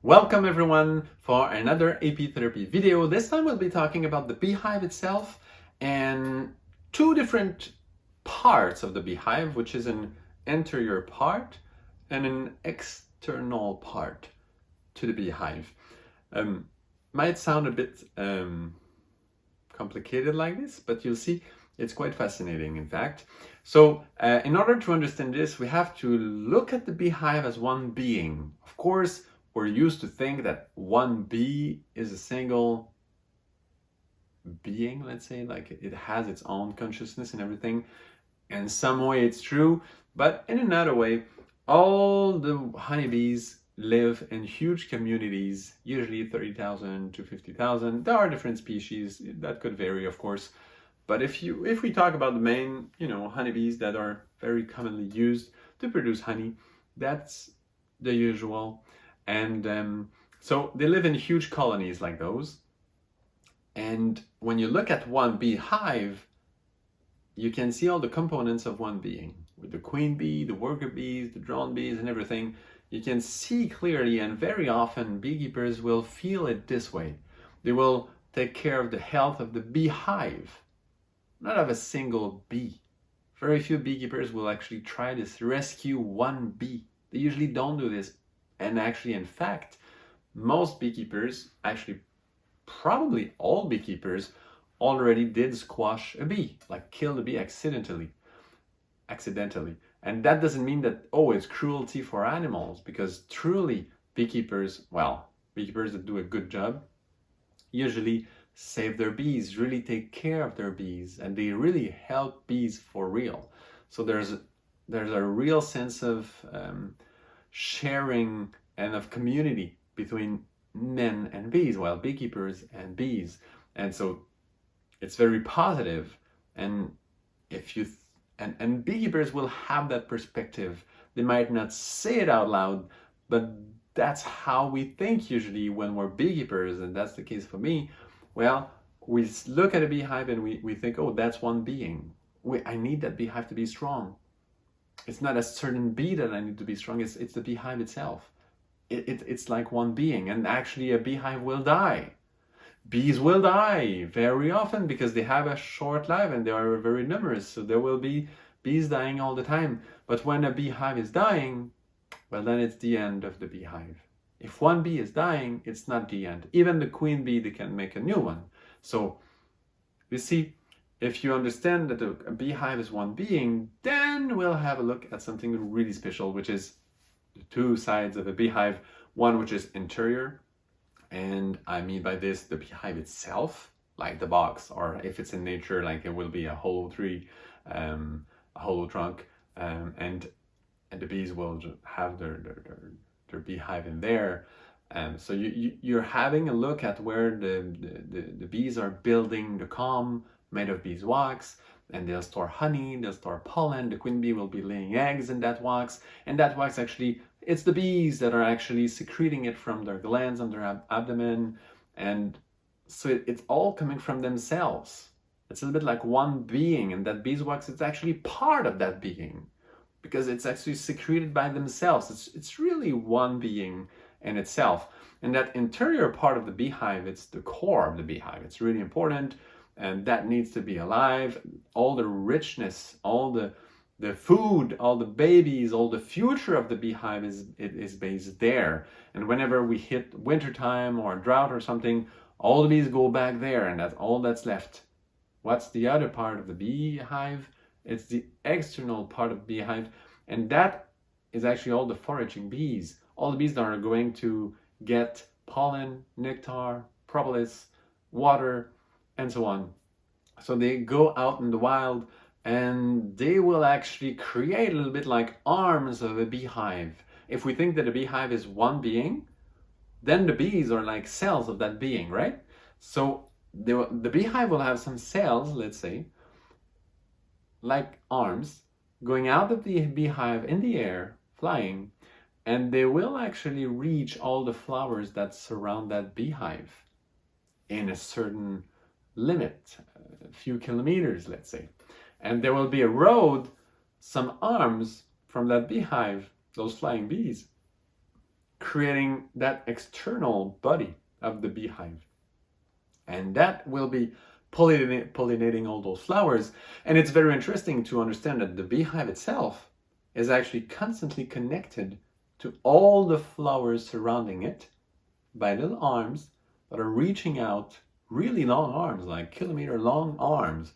Welcome everyone for another Apitherapy video. This time we'll be talking about the beehive itself and two different parts of the beehive, which is an interior part and an external part to the beehive. Might sound a bit complicated like this, but you'll see it's quite fascinating, in fact. So in order to understand this, we have to look at the beehive as one being. Of course, we're used to think that one bee is a single being, let's say, like it has its own consciousness and everything. In some way it's true, but in another way, all the honeybees live in huge communities, usually 30,000 to 50,000. There are different species that could vary, of course. But if we talk about the main, honeybees that are very commonly used to produce honey, that's the usual. And so they live in huge colonies like those. And when you look at one beehive, you can see all the components of one being. With the queen bee, the worker bees, the drone bees, and everything, you can see clearly, and very often beekeepers will feel it this way. They will take care of the health of the beehive, not of a single bee. Very few beekeepers will actually try to rescue one bee. They usually don't do this. And actually, in fact, most beekeepers, actually probably all beekeepers, already did squash a bee, like kill the bee accidentally. And that doesn't mean that, it's cruelty for animals, because truly beekeepers that do a good job, usually save their bees, really take care of their bees, and they really help bees for real. So there's a real sense of sharing and of community between men and bees, beekeepers and bees. And so it's very positive. And and beekeepers will have that perspective. They might not say it out loud, but that's how we think usually when we're beekeepers, and that's the case for me. Well, we look at a beehive and we think, that's one being. I need that beehive to be strong. It's not a certain bee that I need to be strong, it's the beehive itself. It's like one being, and actually a beehive will die. Bees will die very often because they have a short life and they are very numerous, so there will be bees dying all the time. But when a beehive is dying, well, then it's the end of the beehive. If one bee is dying, it's not the end. Even the queen bee, they can make a new one. So you see, if you understand that a beehive is one being, then we'll have a look at something really special, which is the two sides of a beehive. One which is interior, and I mean by this the beehive itself, like the box, or if it's in nature, like it will be a hollow tree, a hollow trunk, and the bees will have their beehive in there. So you're having a look at where the bees are building the comb made of beeswax, and they'll store honey, they'll store pollen. The queen bee will be laying eggs in that wax, and that wax actually, it's the bees that are actually secreting it from their glands on their abdomen, and so it's all coming from themselves. It's a little bit like one being, and that beeswax is actually part of that being, because it's actually secreted by themselves. It's really one being in itself. And that interior part of the beehive, it's the core of the beehive. It's really important, and that needs to be alive. All the richness, all the food, all the babies, all the future of the beehive is based there. And whenever we hit wintertime or a drought or something, all the bees go back there, and that's all that's left. What's the other part of the beehive? It's the external part of the beehive, and that is actually all the foraging bees. All the bees that are going to get pollen, nectar, propolis, water, and so on. So they go out in the wild, and they will actually create a little bit like arms of a beehive. If we think that a beehive is one being, then the bees are like cells of that being, right? So the beehive will have some cells, let's say, like arms, going out of the beehive in the air, flying, and they will actually reach all the flowers that surround that beehive in a certain limit, a few kilometers, let's say. And there will be a road, some arms from that beehive, those flying bees, creating that external body of the beehive. And that will be pollinating all those flowers. And it's very interesting to understand that the beehive itself is actually constantly connected to all the flowers surrounding it by little arms that are reaching out, really long arms, like kilometer long arms,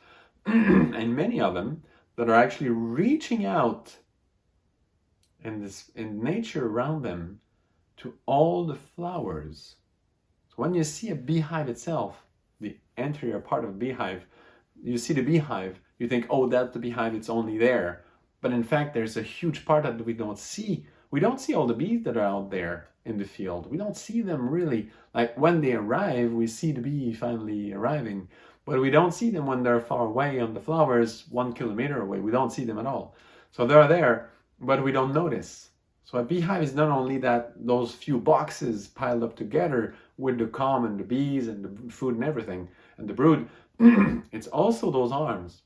and many of them that are actually reaching out in nature around them to all the flowers. So when you see a beehive itself, the interior part of a beehive, you see the beehive, you think, oh, that's the beehive, it's only there. But in fact, there's a huge part that we don't see. We don't see all the bees that are out there in the field. We don't see them really. Like when they arrive, we see the bee finally arriving, but we don't see them when they're far away on the flowers, 1 kilometer away. We don't see them at all. So they're there, but we don't notice. So a beehive is not only those few boxes piled up together with the comb and the bees and the food and everything and the brood. It's also those arms,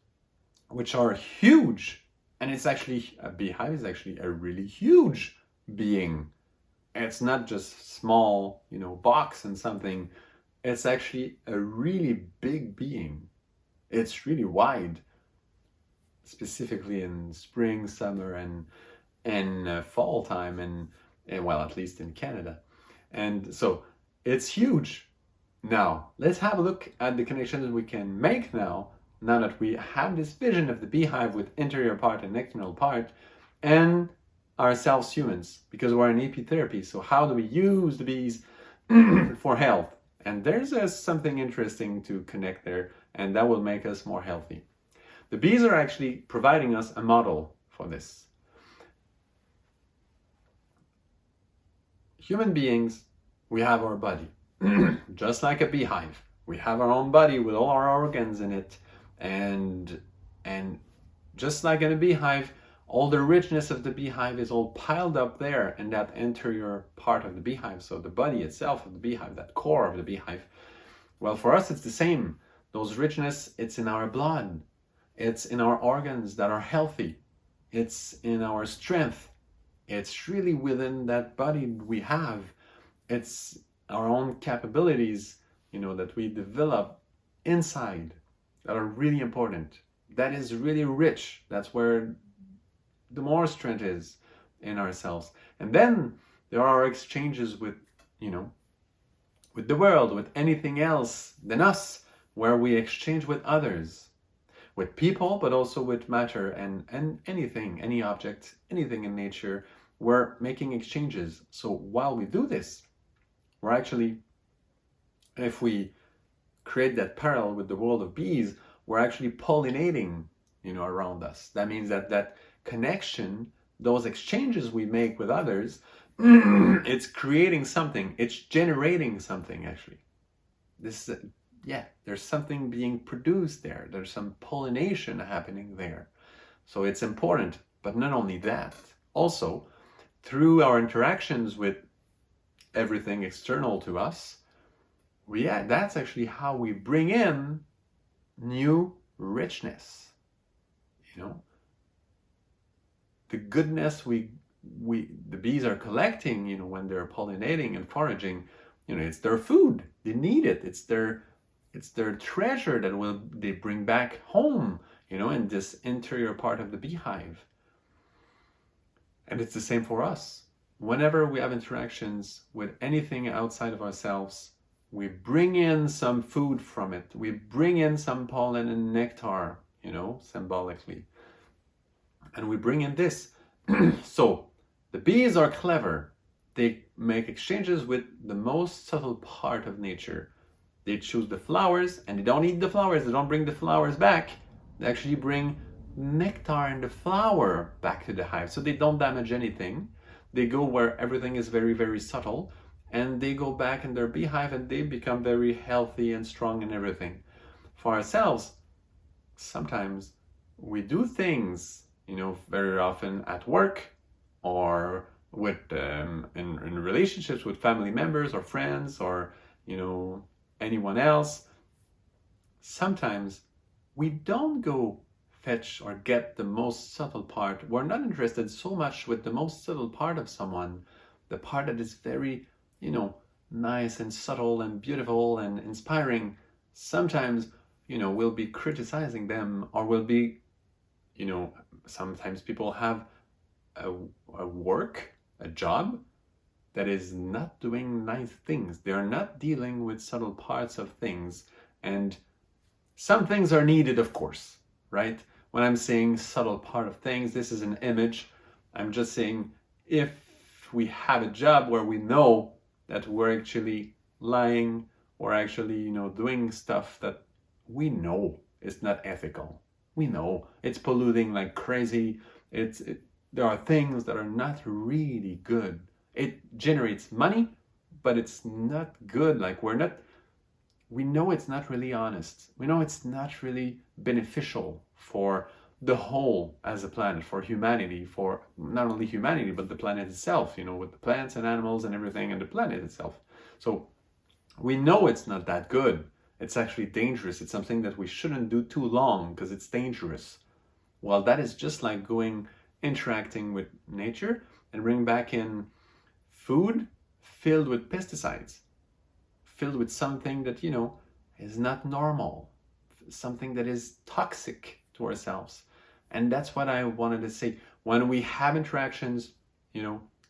which are huge. And it's actually, a beehive is actually a really huge being. It's not just small, box and something. It's actually a really big being. It's really wide, specifically in spring, summer, and fall time, and well, at least in Canada. And so it's huge. Now, let's have a look at the connections we can make now that we have this vision of the beehive with interior part and external part, and ourselves humans, because we're in apitherapy. So how do we use the bees for health? And there's something interesting to connect there, and that will make us more healthy. The bees are actually providing us a model for this. Human beings, we have our body, just like a beehive. We have our own body with all our organs in it, and just like in a beehive, all the richness of the beehive is all piled up there in that interior part of the beehive. So the body itself of the beehive, that core of the beehive. Well, for us, it's the same. Those richness, it's in our blood. It's in our organs that are healthy. It's in our strength. It's really within that body we have. It's our own capabilities, that we develop inside that are really important. That is really rich. That's where the more strength is in ourselves. And then there are exchanges with the world, with anything else than us, where we exchange with others, with people, but also with matter and anything, any object, anything in nature. We're making exchanges. So while we do this, we're actually, if we create that parallel with the world of bees, we're actually pollinating, around us. That means that connection, those exchanges we make with others, it's creating something. It's generating something, actually. There's something being produced there. There's some pollination happening there. So it's important. But not only that, also, through our interactions with everything external to us, that's actually how we bring in new richness. The goodness the bees are collecting, when they're pollinating and foraging, it's their food. They need it. It's their treasure that they bring back home, in this interior part of the beehive. And it's the same for us. Whenever we have interactions with anything outside of ourselves, we bring in some food from it. We bring in some pollen and nectar, symbolically. And we bring in this. So the bees are clever. They make exchanges with the most subtle part of nature. They choose the flowers, and they don't eat the flowers. They don't bring the flowers back. They actually bring nectar and the flower back to the hive. So they don't damage anything. They go where everything is very, very subtle, and they go back in their beehive, and they become very healthy and strong and everything. For ourselves, sometimes we do things, very often at work or with in relationships with family members or friends or anyone else. Sometimes we don't go fetch or get the most subtle part. We're not interested so much with the most subtle part of someone, the part that is very, nice and subtle and beautiful and inspiring, sometimes, we'll be criticizing them, or we'll be, sometimes people have a work, a job that is not doing nice things. They are not dealing with subtle parts of things. And some things are needed, of course, right? When I'm saying subtle part of things, this is an image. I'm just saying, if we have a job where we know that we're actually lying, or actually, doing stuff that we know is not ethical. We know it's polluting like crazy. There are things that are not really good. It generates money, but it's not good. Like we know it's not really honest. We know it's not really beneficial for the whole as a planet, for humanity, for not only humanity, but the planet itself, with the plants and animals and everything, and the planet itself. So we know it's not that good. It's actually dangerous. It's something that we shouldn't do too long because it's dangerous. Well, that is just like interacting with nature and bring back in food filled with pesticides, filled with something that, is not normal, something that is toxic to ourselves. And that's what I wanted to say. When we have interactions,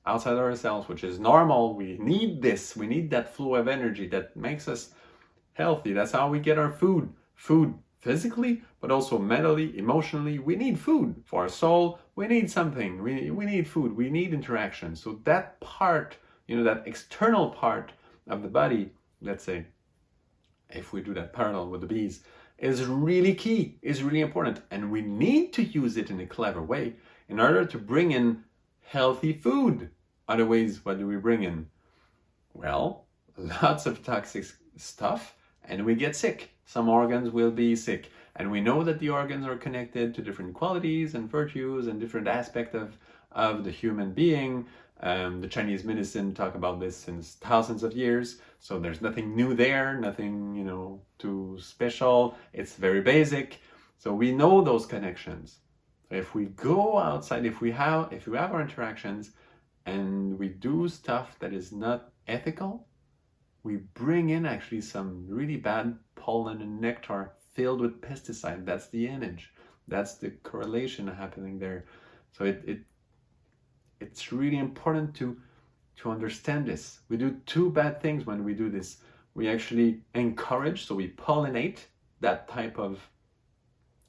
outside ourselves, which is normal, we need this, we need that flow of energy that makes us healthy. That's how we get our food physically, but also mentally, emotionally. We need food for our soul. We need something. We need food. We need interaction. So that part, that external part of the body, let's say, if we do that parallel with the bees, is really key, is really important. And we need to use it in a clever way in order to bring in healthy food. Otherwise, what do we bring in? Well, lots of toxic stuff, and we get sick. Some organs will be sick. And we know that the organs are connected to different qualities and virtues and different aspects of the human being. The Chinese medicine talk about this since thousands of years. So there's nothing new there, nothing, too special. It's very basic. So we know those connections. If we go outside, if we have our interactions and we do stuff that is not ethical, we bring in actually some really bad pollen and nectar filled with pesticide. That's the image. That's the correlation happening there. So it's really important to understand this. We do two bad things when we do this. We actually encourage, so we pollinate that type of,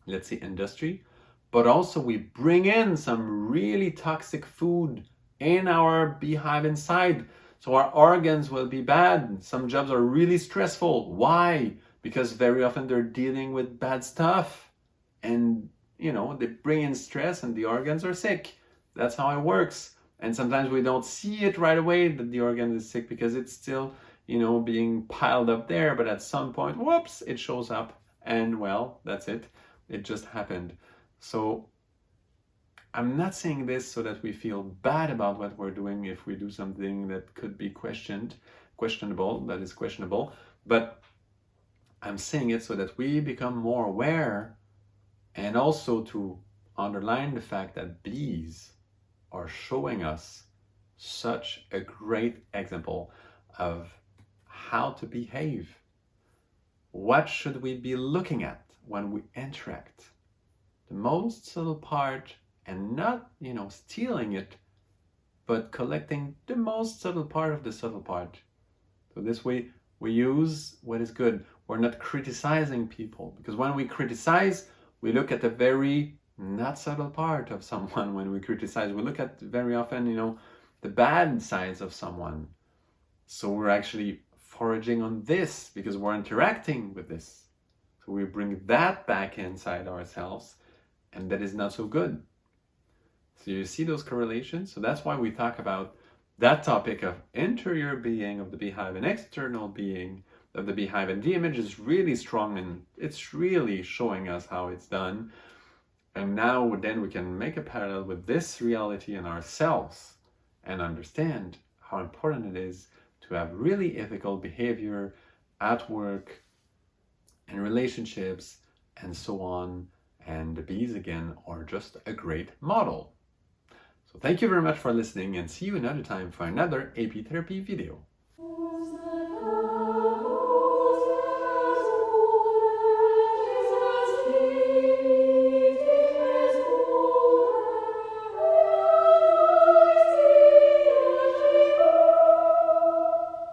let's say, industry, but also we bring in some really toxic food in our beehive inside. So our organs will be bad. Some jobs are really stressful. Why? Because very often they're dealing with bad stuff. And, they bring in stress and the organs are sick. That's how it works. And sometimes we don't see it right away that the organ is sick because it's still, being piled up there. But at some point, whoops, it shows up. And well, that's it. It just happened. So I'm not saying this so that we feel bad about what we're doing if we do something that could be questionable, but I'm saying it so that we become more aware, and also to underline the fact that bees are showing us such a great example of how to behave. What should we be looking at when we interact? The most subtle part, and not, stealing it, but collecting the most subtle part of the subtle part. So this way, we use what is good. We're not criticizing people, because when we criticize, we look at the very not subtle part of someone. When we criticize, we look at very often, the bad sides of someone. So we're actually foraging on this because we're interacting with this. So we bring that back inside ourselves, and that is not so good. So you see those correlations? So that's why we talk about that topic of interior being of the beehive and external being of the beehive. And the image is really strong, and it's really showing us how it's done. And now then we can make a parallel with this reality in ourselves and understand how important it is to have really ethical behavior at work, in relationships, and so on. And the bees, again, are just a great model. So thank you very much for listening, and see you another time for another Apitherapy video.